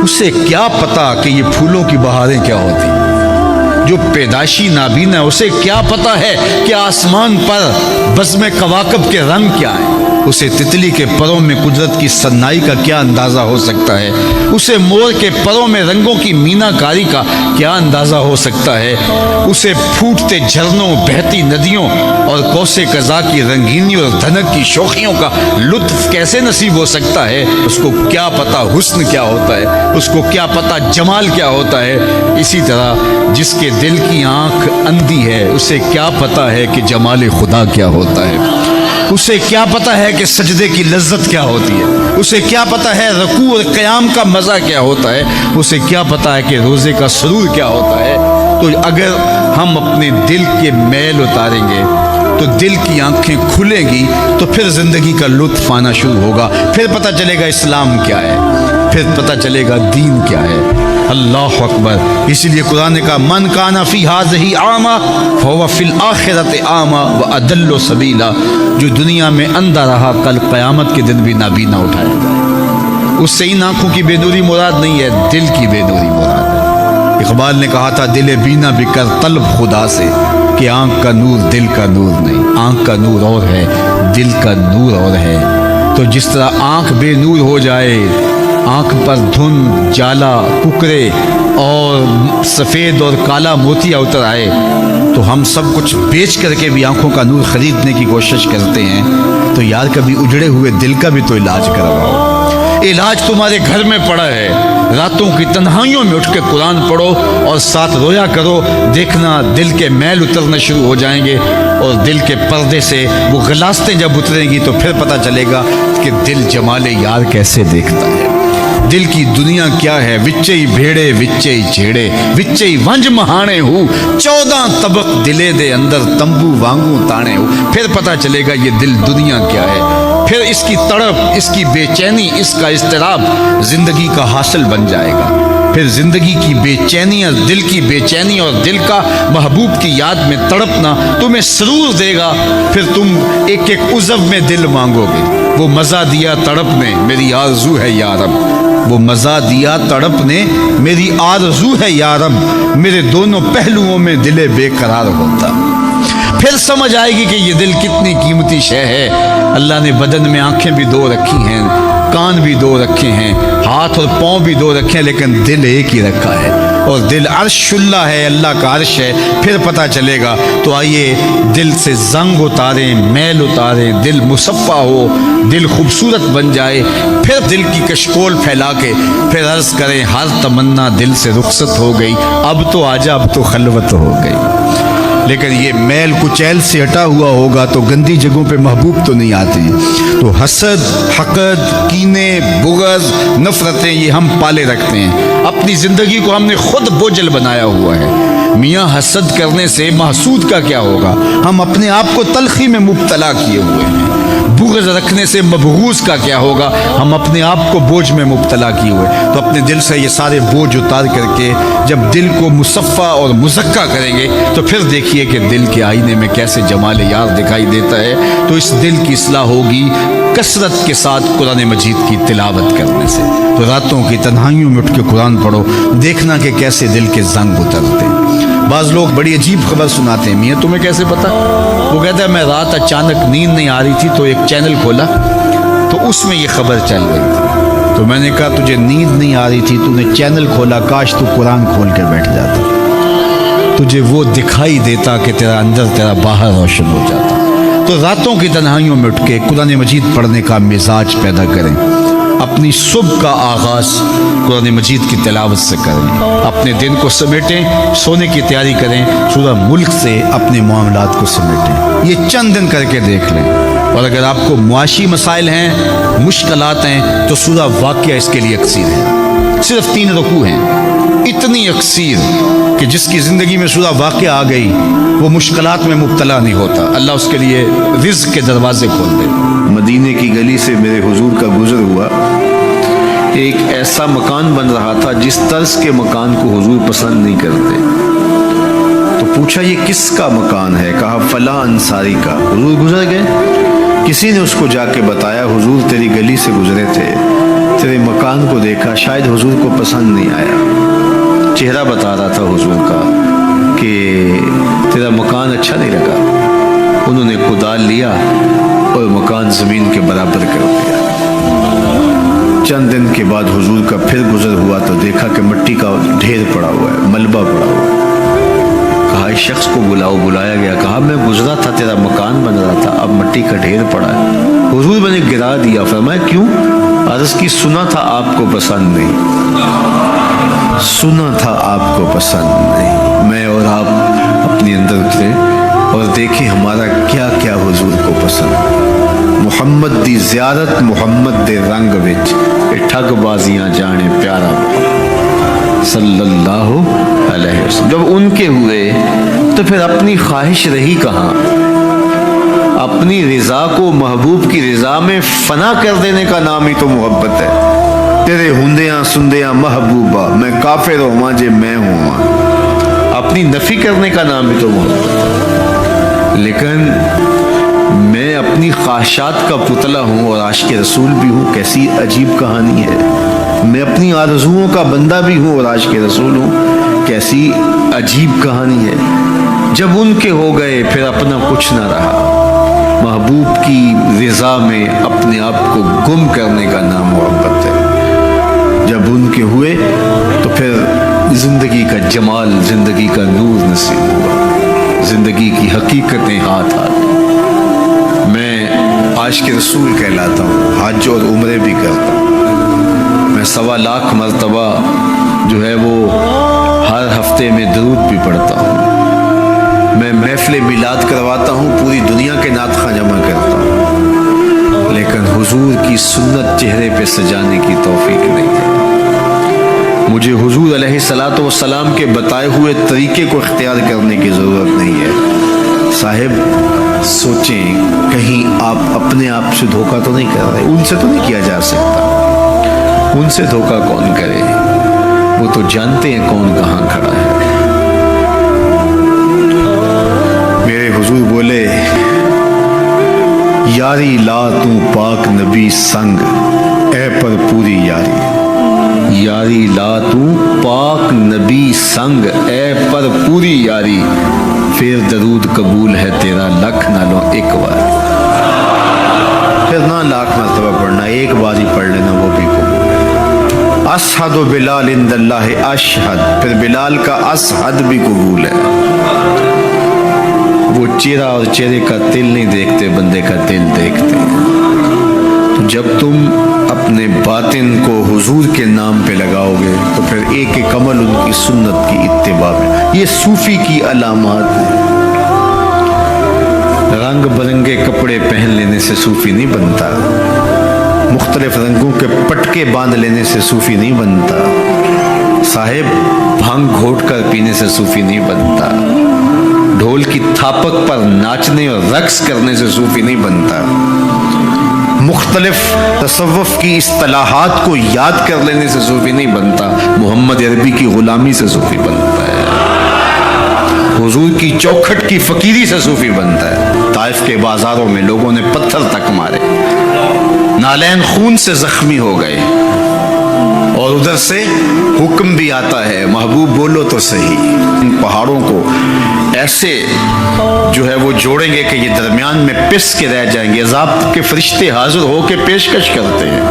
اسے کیا پتا کہ یہ پھولوں کی بہاریں کیا ہوتی، جو پیدائشی نابینا ہے اسے کیا پتا ہے کہ آسمان پر بزم کواکب کے رنگ کیا ہے، اسے تتلی کے پروں میں قدرت کی سنائی کا کیا اندازہ ہو سکتا ہے، اسے مور کے پروں میں رنگوں کی مینا کاری کا کیا اندازہ ہو سکتا ہے، اسے پھوٹتے جھرنوں، بہتی ندیوں اور کوسے قضا کی رنگینی اور دھنک کی شوخیوں کا لطف کیسے نصیب ہو سکتا ہے، اس کو کیا پتا حسن کیا ہوتا ہے، اس کو کیا پتا جمال کیا ہوتا ہے۔ اسی طرح جس کے دل کی آنکھ اندھی ہے اسے کیا پتا ہے کہ جمال خدا کیا ہوتا ہے، اسے کیا پتا ہے کہ سجدے کی لذت کیا ہوتی ہے، اسے کیا پتا ہے رکوع اور قیام کا مزہ کیا ہوتا ہے، اسے کیا پتا ہے کہ روزے کا سرور کیا ہوتا ہے۔ تو اگر ہم اپنے دل کے میل اتاریں گے تو دل کی آنکھیں کھلیں گی تو پھر زندگی کا لطف آنا شروع ہوگا، پھر پتہ چلے گا اسلام کیا ہے، پھر پتہ چلے گا دین کیا ہے۔ اللہ اکبر۔ اسی لیے قرآن نے کہا من کان فی ہذہ اعمی فہو فی الآخرۃ اعمی واضل سبیلا، جو دنیا میں اندھا رہا کل قیامت کے دن بھی نابینا اٹھایا جائے۔ اس سے ان آنکھوں کی بے نوری مراد نہیں ہے، دل کی بے نوری مراد ہے۔ اقبال نے کہا تھا دل بینا بھی کر طلب خدا سے، کہ آنکھ کا نور دل کا نور نہیں، آنکھ کا نور اور ہے، دل کا نور اور ہے۔ تو جس طرح آنکھ بے نور ہو جائے، آنکھ پر دھند، جالا، ککرے اور سفید اور کالا موتیا اتر آئے تو ہم سب کچھ بیچ کر کے بھی آنکھوں کا نور خریدنے کی کوشش کرتے ہیں۔ تو یار کبھی اجڑے ہوئے دل کا بھی تو علاج کرواؤ۔ علاج تمہارے گھر میں پڑا ہے، راتوں کی تنہائیوں میں اٹھ کے قرآن پڑھو اور ساتھ رویا کرو، دیکھنا دل کے میل اترنا شروع ہو جائیں گے، اور دل کے پردے سے وہ غلاستیں جب اتریں گی تو پھر پتہ چلے گا کہ دل جمال یار کیسے دیکھتا ہے، دل کی دنیا کیا ہے۔ وچے ہی بھیڑے وچے ہی جھیڑے وچے ہی ونج مہانے ہو، 14 طبق دلے دے اندر تمبو وانگوں تانے ہو، پھر پتہ چلے گا یہ دل دنیا کیا ہے، پھر اس کی تڑپ، اس کی بے چینی، اس کا اضطراب زندگی کا حاصل بن جائے گا۔ پھر زندگی کی بے چینی اور دل کی بے چینی اور دل کا محبوب کی یاد میں تڑپنا تمہیں سرور دے گا. پھر تم ایک ایک عضو میں دل مانگو گے. وہ مزہ دیا تڑپ نے میری آرزو ہے یا رب, وہ مزہ دیا تڑپ نے میری آرزو ہے یا رب, میرے دونوں پہلوؤں میں دل بے قرار ہوتا. پھر سمجھ آئے گی کہ یہ دل کتنی قیمتی شے ہے. اللہ نے بدن میں آنکھیں بھی دو رکھی ہیں, کان بھی دو رکھے ہیں, ہاتھ اور پاؤں بھی دو رکھے ہیں, لیکن دل ایک ہی رکھا ہے, اور دل عرش اللہ ہے, اللہ کا عرش ہے. پھر پتہ چلے گا. تو آئیے دل سے زنگ اتاریں, میل اتاریں, دل مصفا ہو, دل خوبصورت بن جائے. پھر دل کی کشکول پھیلا کے پھر عرض کریں ہر تمنا دل سے رخصت ہو گئی, اب تو آجا, اب تو خلوت ہو گئی. لیکن یہ میل کچیل سے ہٹا ہوا ہوگا تو گندی جگہوں پہ محبوب تو نہیں آتی. تو حسد, حقد, کینے, بغض, نفرتیں یہ ہم پالے رکھتے ہیں. اپنی زندگی کو ہم نے خود بوجھل بنایا ہوا ہے. میاں حسد کرنے سے محسود کا کیا ہوگا, ہم اپنے آپ کو تلخی میں مبتلا کیے ہوئے ہیں. بغض رکھنے سے مبغوض کا کیا ہوگا, ہم اپنے آپ کو بوجھ میں مبتلا کیے ہوئے. تو اپنے دل سے یہ سارے بوجھ اتار کر کے جب دل کو مصفا اور مزکا کریں گے تو پھر دیکھیے کہ دل کے آئینے میں کیسے جمال یار دکھائی دیتا ہے. تو اس دل کی اصلاح ہوگی کثرت کے ساتھ قرآن مجید کی تلاوت کرنے سے. تو راتوں کی تنہائیوں میں اٹھ کے قرآن پڑھو, دیکھنا کہ کیسے دل کے زنگ اترتے ہیں. بعض لوگ بڑی عجیب خبر سناتے ہیں, میاں تمہیں کیسے پتا؟ وہ کہتا ہے میں رات اچانک نیند نہیں آ رہی تھی تو ایک چینل کھولا تو اس میں یہ خبر چل رہی تھی. تو میں نے کہا تجھے نیند نہیں آ رہی تھی, تو نے چینل کھولا, کاش تو قرآن کھول کے بیٹھ جاتا, تجھے وہ دکھائی دیتا کہ تیرا اندر تیرا باہر روشن ہو جاتا. تو راتوں کی تنہائیوں میں اٹھ کے قرآن مجید پڑھنے کا مزاج پیدا کریں. اپنی صبح کا آغاز قرآن مجید کی تلاوت سے کریں. اپنے دن کو سمیٹیں, سونے کی تیاری کریں, سورہ ملک سے اپنے معاملات کو سمیٹیں. یہ چند دن کر کے دیکھ لیں. اور اگر آپ کو معاشی مسائل ہیں, مشکلات ہیں, تو سورہ واقعہ اس کے لیے اکثیر ہے. صرف 3 رکوع ہیں, اتنی اکثیر کہ جس کی زندگی میں سورہ واقعہ آ گئی وہ مشکلات میں مبتلا نہیں ہوتا. اللہ اس کے لیے رزق کے دروازے کھول دے. مدینے کی گلی سے میرے حضور کا گزر ہوا. ایک ایسا مکان بن رہا تھا جس طرز کے مکان کو حضور پسند نہیں کرتے. تو پوچھا یہ کس کا مکان ہے؟ کہا فلاں انصاری کا. حضور گزر گئے, کسی نے اس کو جا کے بتایا حضور تیری گلی سے گزرے تھے, تیرے مکان کو دیکھا, شاید حضور کو پسند نہیں آیا. چہرہ بتا رہا تھا حضور کا کہ تیرا مکان اچھا نہیں لگا. انہوں نے کدال لیا اور مکان زمین کے برابر کر دیا. چند دن کے بعد حضور کا پھر گزر ہوا تو دیکھا کہ مٹی کا ڈھیر پڑا ہوا ہے, ملبہ پڑا ہوا ہے. کہا اس شخص کو بلاؤ. بلایا گیا. کہا میں گزرا تھا, تیرا مکان بن رہا تھا, اب مٹی کا ڈھیر پڑا ہے. حضور میں نے گرا دیا. فرمایا کیوں؟ عرض کی سنا تھا آپ کو پسند نہیں, سنا تھا آپ کو پسند نہیں. میں اور آپ اپنے اندر اترے اور دیکھیں ہمارا کیا کیا حضور کو پسند. محمد دی زیارت محمد دے رنگ وچ ٹھگ بازیاں جانے پیارا صلی اللہ علیہ وسلم. جب ان کے ہوئے تو پھر اپنی خواہش رہی کہاں؟ اپنی رضا کو محبوب کی رضا میں فنا کر دینے کا نام ہی تو محبت ہے. تیرے ہندیاں سندیاں محبوبہ, میں کافر ہوں جے میں ہوں, اپنی نفی کرنے کا نام ہی تو محبت ہے. لیکن میں اپنی خواہشات کا پتلا ہوں اور عاشق رسول بھی ہوں. کیسی عجیب کہانی ہے. میں اپنی آرزوؤں کا بندہ بھی ہوں اور عاشق رسول ہوں. کیسی عجیب کہانی ہے. جب ان کے ہو گئے پھر اپنا کچھ نہ رہا. محبوب کی رضا میں اپنے آپ کو گم کرنے کا نام محبت ہے. جب ان کے ہوئے تو پھر زندگی کا جمال, زندگی کا نور نصیب ہوا, زندگی کی حقیقتیں ہاتھ آ گئی. میں عاشق رسول کہلاتا ہوں, حج اور عمرے بھی کرتا ہوں. میں 1.25 لاکھ مرتبہ جو ہے وہ ہر ہفتے میں درود بھی پڑھتا ہوں. میں محفل میلاد کرواتا ہوں, پوری دنیا کے نعت خواں جمع کرتا ہوں. لیکن حضور کی سنت چہرے پہ سجانے کی توفیق نہیں ہے. مجھے حضور علیہ الصلوۃ والسلام کے بتائے ہوئے طریقے کو اختیار کرنے کی ضرورت نہیں ہے. صاحب سوچیں کہیں آپ اپنے آپ سے دھوکہ تو نہیں کر رہے. ان سے تو نہیں کیا جا سکتا, ان سے دھوکہ کون کرے. وہ تو جانتے ہیں کون کہاں کھڑا ہے۔ میرے حضور بولے یاری لا تو پاک نبی سنگ اے پر پوری یاری، یاری لا تو پاک نبی سنگ اے پر پوری یاری، پھر درود قبول ہے تیرا لکھ نہ لو ایک بار، پھر نہ لاکھ مرتبہ پڑھنا، ایک بار ہی پڑھ لینا وہ بھی قبول۔ اشہد بلال عند اللہ اشہد، پھر بلال کا اشہد بھی قبول ہے۔ وہ چہرہ اور چہرے کا دل نہیں دیکھتے، بندے کا دل دیکھتے ہیں۔ تو جب تم اپنے باطن کو حضور کے نام پہ لگاؤ گے تو پھر ایک ایک عمل ان کی سنت کی اتباع میں۔ یہ صوفی کی علامات ہیں۔ رنگ برنگے کپڑے پہن لینے سے صوفی نہیں بنتا، مختلف رنگوں کے پٹکے باندھ لینے سے صوفی نہیں بنتا، صاحب بھنگ گھوٹ کر پینے سے صوفی نہیں بنتا، ڈھول کی تھاپک پر ناچنے اور رقص کرنے سے صوفی نہیں بنتا، مختلف تصوف کی اصطلاحات کو یاد کر لینے سے صوفی نہیں بنتا، محمد عربی کی غلامی سے صوفی بنتا ہے، حضور کی چوکھٹ کی فقیری سے صوفی بنتا ہے۔ طائف کے بازاروں میں لوگوں نے پتھر تک مارے، نالین خون سے زخمی ہو گئے، اور ادھر سے حکم بھی آتا ہے محبوب بولو تو صحیح، ان پہاڑوں کو ایسے جو ہے وہ جوڑیں گے کہ یہ درمیان میں پس کے رہ جائیں گے، عذاب کے فرشتے حاضر ہو کے پیشکش کرتے ہیں،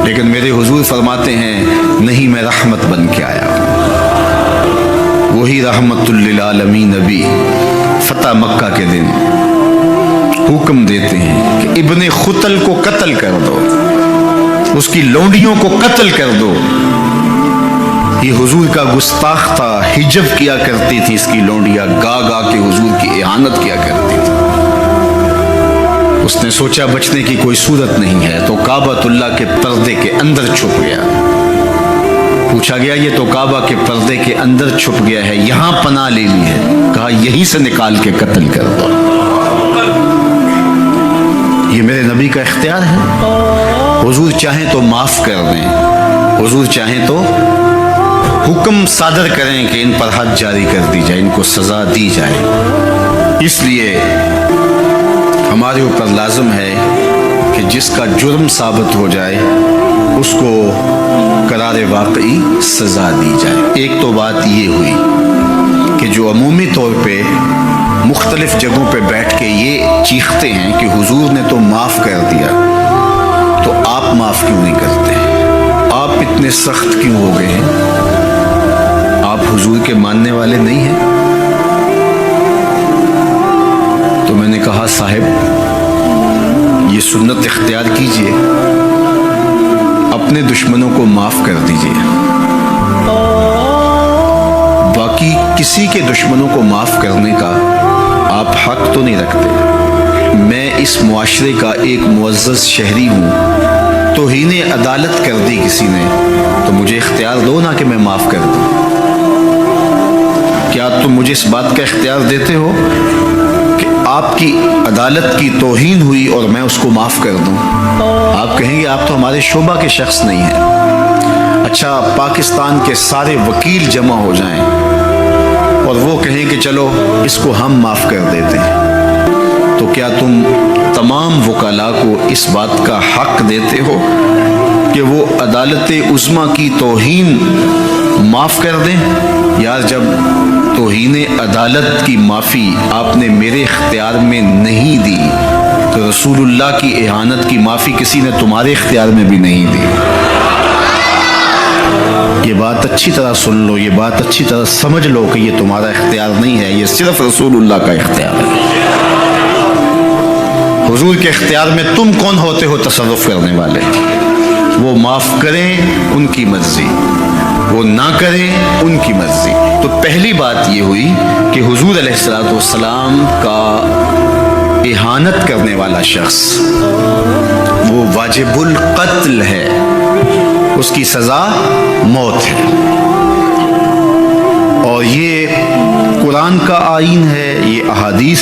لیکن میرے حضور فرماتے ہیں نہیں، میں رحمت بن کے آیا ہوں۔ وہی رحمت للعالمین نبی فتح مکہ کے دن حکم دیتے ہیں کہ ابن خطل کو قتل کر دو، اس کی لونڈیوں کو قتل کر دو، یہ حضور کا گستاخ تھا، ہجب کیا کرتی تھی اس کی لونڈیاں، گا گا کے حضور کی اہانت کیا کرتی تھی۔ اس نے سوچا بچنے کی کوئی صورت نہیں ہے تو کعبۃ اللہ کے پردے کے اندر چھپ گیا، پوچھا گیا یہ تو کعبہ کے پردے کے اندر چھپ گیا ہے، یہاں پناہ لے لی ہے، کہا یہیں سے نکال کے قتل کر دو۔ یہ میرے نبی کا اختیار ہے، حضور چاہیں تو معاف کر دیں، حضور چاہیں تو حکم صادر کریں کہ ان پر حد جاری کر دی جائے، ان کو سزا دی جائے۔ اس لیے ہمارے اوپر لازم ہے کہ جس کا جرم ثابت ہو جائے اس کو قرار واقعی سزا دی جائے۔ ایک تو بات یہ ہوئی کہ جو عمومی طور پہ مختلف جگہوں پہ بیٹھ کے یہ چیختے ہیں کہ حضور نے تو معاف کر دیا، تو آپ معاف کیوں نہیں کرتے؟ آپ اتنے سخت کیوں ہو گئے ہیں؟ آپ حضور کے ماننے والے نہیں ہیں؟ تو میں نے کہا صاحب یہ سنت اختیار کیجئے، اپنے دشمنوں کو معاف کر دیجئے، باقی کسی کے دشمنوں کو معاف کرنے کا آپ حق تو نہیں رکھتے۔ میں اس معاشرے کا ایک معزز شہری ہوں، توہین عدالت کر دی کسی نے تو مجھے اختیار دو نا کہ میں معاف کر دوں۔ کیا تم مجھے اس بات کا اختیار دیتے ہو کہ آپ کی عدالت کی توہین ہوئی اور میں اس کو معاف کر دوں؟ آپ کہیں گے آپ تو ہمارے شعبہ کے شخص نہیں ہیں۔ اچھا پاکستان کے سارے وکیل جمع ہو جائیں اور وہ کہیں کہ چلو اس کو ہم معاف کر دیتے ہیں، تو کیا تم تمام وکلاء کو اس بات کا حق دیتے ہو کہ وہ عدالت عظمیٰ کی توہین معاف کر دیں؟ یار جب توہین عدالت کی معافی آپ نے میرے اختیار میں نہیں دی تو رسول اللہ کی اہانت کی معافی کسی نے تمہارے اختیار میں بھی نہیں دی۔ یہ بات اچھی طرح سن لو، یہ بات اچھی طرح سمجھ لو کہ یہ تمہارا اختیار نہیں ہے، یہ صرف رسول اللہ کا اختیار ہے۔ حضور کے اختیار میں تم کون ہوتے ہو تصرف کرنے والے؟ وہ معاف کریں ان کی مرضی، وہ نہ کریں ان کی مرضی۔ تو پہلی بات یہ ہوئی کہ حضور علیہ السلام کا اہانت کرنے والا شخص وہ واجب القتل ہے، اس کی سزا موت ہے، اور یہ قرآن کا آئین ہے، یہ احادیث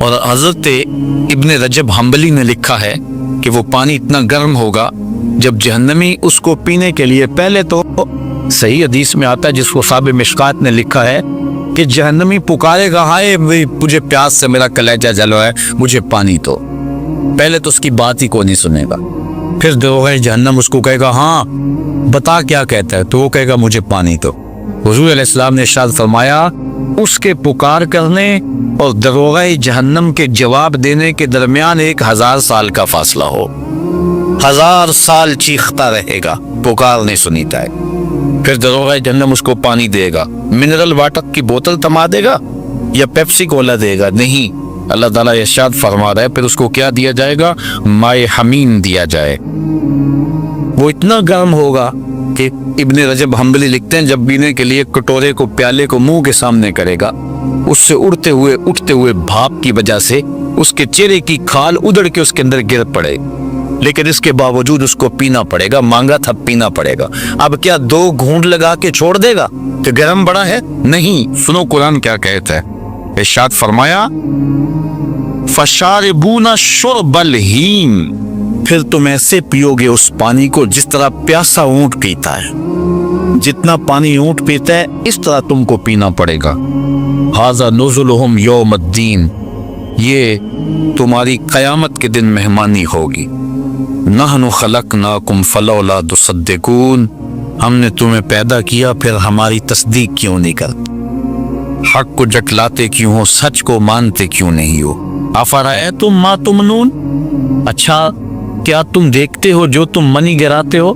اور حضرت ابن رجب حنبلی نے لکھا ہے کہ وہ پانی اتنا گرم ہوگا جب جہنمی اس کو پینے کے لیے، پہلے تو صحیح حدیث میں آتا ہے جس کو صاحب مشکات نے لکھا ہے کہ جہنمی پکارے گا، ہائے مجھے پیاس سے میرا کلیجہ جلو ہے، مجھے پانی تو، پہلے تو اس کی بات ہی کو نہیں سنے گا، پھر دروغ جہنم اس کو کہے گا ہاں بتا کیا کہتا ہے، تو وہ کہے گا مجھے پانی تو۔ حضور علیہ السلام نے ارشاد فرمایا اس کے پکار کرنے اور دروغ جہنم کے جواب دینے کے درمیان 1000 سال کا فاصلہ ہو، 1000 سال چیختا رہے گا، پکار نہیں سنیتا ہے، پھر دروغ جہنم اس کو پانی دے گا، منرل واٹر کی بوتل تما دے گا یا پیپسی کولا دے گا؟ نہیں، اللہ تعالیٰ ارشاد فرما رہا ہے پھر اس کو کیا دیا جائے گا؟ مائے حمیم دیا جائے، وہ اتنا گرم ہوگا کہ ابن رجب حنبلی لکھتے ہیں جب پینے کے لیے کٹورے کو، پیالے کو منہ کے سامنے کرے گا، اس سے اٹھتے ہوئے بھاپ کی وجہ سے اس کے چہرے کی کھال ادڑ کے اس کے اندر گر پڑے، لیکن اس کے باوجود اس کو پینا پڑے گا، مانگا تھا پینا پڑے گا۔ اب کیا 2 گھونٹ لگا کے چھوڑ دے گا کہ گرم بڑا ہے؟ نہیں، سنو قرآن کیا کہتا ہے، ارشاد فرمایا فَشَارِبُونَ شُرْبَ الْہِیمِ، پھر تم ایسے پیو گے اس پانی کو جس طرح پیاسا اونٹ پیتا ہے، جتنا پانی اونٹ پیتا ہے اس طرح تم کو پینا پڑے گا۔ ھذا نزلہم یوم الدین، یہ تمہاری قیامت کے دن مہمانی ہوگی۔ نحن خلقناکم فلولا تصدقون، ہم نے تمہیں پیدا کیا پھر ہماری تصدیق کیوں نہیں کرتے، حق کو جٹلاتے کیوں ہو، سچ کو مانتے کیوں نہیں ہو۔ افرأیتم ما تمنون، اچھا کیا تم دیکھتے ہو جو تم منی گراتے ہو؟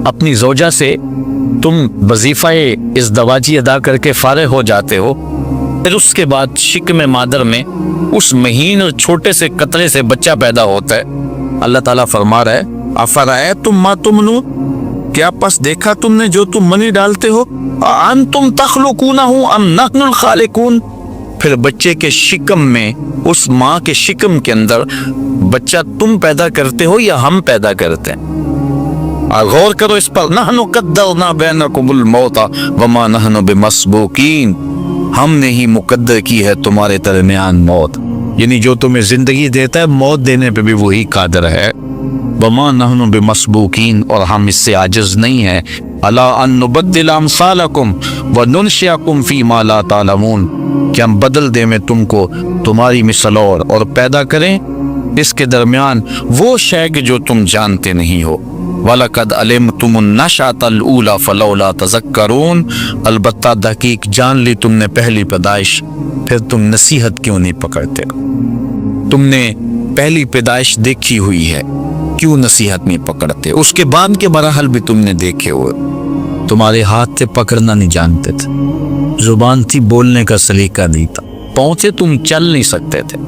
اپنی زوجہ سے تم وظیفہ ازدواجی ادا کر کے فارغ ہو جاتے ہو، پھر اس کے بعد شکم مادر میں اس مہین اور چھوٹے سے قطرے سے بچہ پیدا ہوتا ہے۔ اللہ تعالیٰ فرما رہا ہے افرأیتم ما تمنون، کیا پس دیکھا تم نے جو تم منی ڈالتے ہو؟ انتم تخلقونہ ام نحن الخالقون، پھر بچے کے شکم میں، اس ماں کے شکم کے اندر بچہ تم پیدا کرتے ہو یا ہم پیدا کرتے ہیں؟ اور غور کرو اس پر، نحن قدرنا بینکم الموت وما نحن بمسبوقین، ہم نے ہی مقدر کی ہے تمہارے درمیان موت، یعنی جو تمہیں زندگی دیتا ہے موت دینے پہ بھی وہی قادر ہے۔ وما نحن بمسبوقین، اور ہم اس سے عاجز نہیں ہیں۔ الا ان نبدل امثالکم وننشئکم فیما لا تعلمون، کہ ہم بدل دیں میں تم کو تمہاری مثل اور پیدا کریں اس کے درمیان وہ شے جو تم جانتے نہیں ہو۔ وَلَقَدْ عَلِمْتُمُ النَّشْأَةَ الْأُولَى فَلَوْلَا تَذَكَّرُونَ، البتہ تحقیق جان لی تم نے پہلی پیدائش، پھر تم نصیحت کیوں نہیں پکڑتے؟ تم نے پہلی پیدائش دیکھی ہوئی ہے، کیوں نصیحت نہیں پکڑتے؟ اس کے بعد کے مراحل بھی تم نے دیکھے ہوئے، تمہارے ہاتھ سے پکڑنا نہیں جانتے تھے، زبان تھی بولنے کا سلیقہ نہیں تھا، پاؤں سے تم چل نہیں سکتے تھے،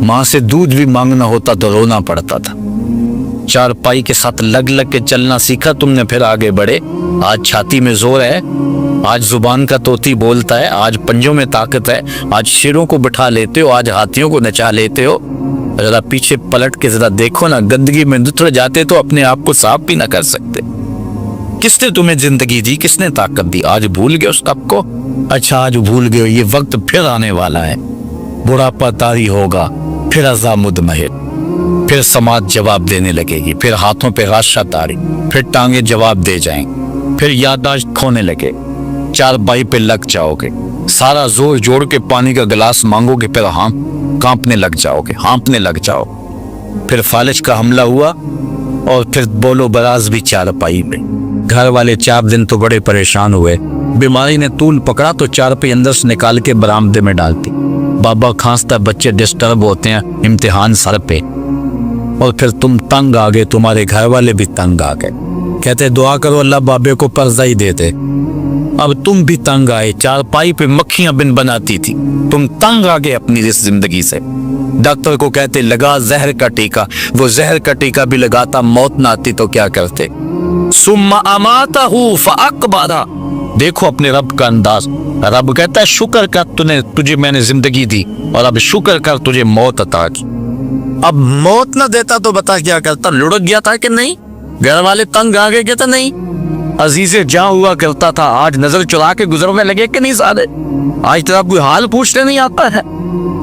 ماں سے دودھ بھی مانگنا ہوتا تو رونا پڑتا تھا، چارپائی کے ساتھ لگ لگ کے چلنا سیکھا تم نے، پھر آگے بڑھے، آج چھاتی میں زور ہے، آج زبان کا طوطی بولتا ہے، آج پنجوں میں طاقت ہے، آج شیروں کو بٹھا لیتے ہو، آج ہاتھیوں کو نچا لیتے ہو۔ ذرا پیچھے پلٹ کے ذرا دیکھو نا، گندگی میں نتر جاتے تو اپنے آپ کو صاف بھی نہ کر سکتے۔ کس نے تمہیں زندگی دی، کس نے طاقت دی؟ آج بھول گئے اس سب کو؟ اچھا آج بھول گئے، یہ وقت پھر آنے والا ہے، بڑھاپا طاری ہوگا، پھر عذاب مدمہر، پھر سماعت جواب دینے لگے گی، پھر ہاتھوں پہ غاشہ طاری، پھر ٹانگیں جواب دے جائیں، پھر یادداشت کھونے لگے، چارپائی پہ لگ جاؤ گے، سارا زور جوڑ کے پانی کا گلاس مانگو گے، پھر کانپنے لگ جاؤ گے، ہانپنے لگ جاؤ، پھر فالج کا حملہ ہوا اور پھر بولو براز بھی چارپائی میں۔ گھر والے 4 دن تو بڑے پریشان ہوئے، بیماری نے طول پکڑا تو چارپائی اندر سے نکال کے برآمدے میں ڈالتی، بابا کھانستا، بچے ڈسٹرب ہوتے ہیں، امتحان سر پہ، اور پھر تم تنگ آ گئے، تمہارے گھر والے بھی تنگ آ گئے، کہتے دعا کرو اللہ بابے کو پرزہ ہی دے دے۔ اب تم بھی تنگ آئے، چارپائی پہ مکھیاں بن بناتی تھی، تم تنگ آ گئے اپنی اس زندگی سے، ڈاکٹر کو کہتے لگا زہر کا ٹیکہ، وہ زہر کا ٹیکہ بھی لگاتا، موت نہ آتی تو کیا کرتے؟ ثم اماتہ فاقبرہ، دیکھو اپنے رب کا انداز، رب کہتا ہے شکر کر تجھے میں نے زندگی دی، اور اب شکر کر تجھے موت عطا کی۔ اب موت نہ دیتا تو بتا کیا کرتا؟ لڑک گیا تھا کہ نہیں؟ گھر والے تنگ آ گئے کہتا نہیں؟ عزیز جاں ہوا کرتا تھا، آج نظر چرا کے گزرنے لگے کہ نہیں سارے؟ آج تیرا کوئی حال پوچھنے نہیں آتا ہے؟